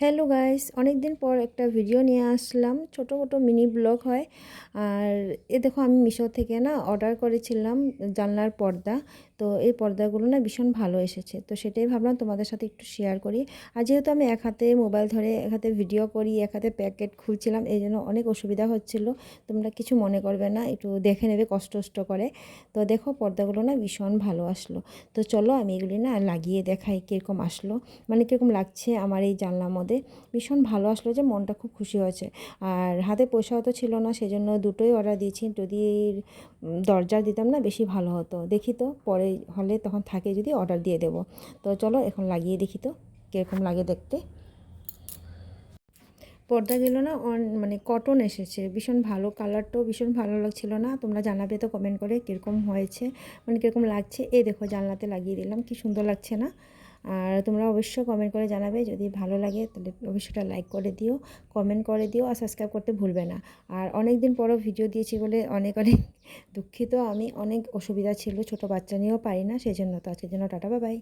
Hello guys, অনেক দিন পর একটা ভিডিও নিয়ে আসলাম। ছোট ছোট মিনি ব্লগ হয়। আর দেখো, আমি মিশো থেকে না অর্ডার করেছিলাম জানলার পর্দা। তো এই পর্দাগুলো না ভীষণ ভালো এসেছে, তো সেটাই ভাবলাম তোমাদের সাথে একটু শেয়ার করি। আর যেহেতু আমি এক হাতে মোবাইল ধরে এক হাতে ভিডিও করি, এক হাতে প্যাকেট খুলছিলাম, এই জন্য অনেক অসুবিধা হচ্ছিল। তোমরা কিছু মনে করবে না, একটু দেখে নেবে কষ্ট করে। তো দেখো, পর্দাগুলো না ভীষণ ভালো আসলো। তো চলো আমি এগুলি না লাগিয়ে দেখাই কীরকম আসলো, মানে কীরকম লাগছে আমার এই জানলার মধ্যে। ভীষণ ভালো আসলো যে মনটা খুব খুশি হয়েছে। আর হাতে পয়সাও তো ছিল না, সেজন্য দুটোই অর্ডার দিয়েছি। যদি দরজা দিতাম না বেশি ভালো হতো। দেখি তো পরে হলে তখন থাকে যদি অর্ডার দিয়ে দেবো। তো চলো এখন লাগিয়ে দেখি তো কীরকম লাগে দেখতে। পর্দাগুলো না মানে কটন এসেছে, ভীষণ ভালো, কালারটাও ভীষণ ভালো লাগছিল না? তোমরা জানাবে তো কমেন্ট করে কীরকম হয়েছে, মানে কীরকম লাগছে। এই দেখো, জানলাতে লাগিয়ে দিলাম, কি সুন্দর লাগছে না? আর তোমরা অবশ্যই কমেন্ট করে জানাবে, যদি ভালো লাগে তাহলে অবশ্যই লাইক করে দিও, কমেন্ট করে দিও, আর সাবস্ক্রাইব করতে ভুলবে না। আর অনেক দিন পরও ভিডিও দিয়েছি বলে অনেক অনেক দুঃখিত। আমি অনেক অসুবিধা ছিল, ছোট বাচ্চা নিয়েও পারি না, সেই জন্য। তো আজকের জন্য টাটা, বাই বাই।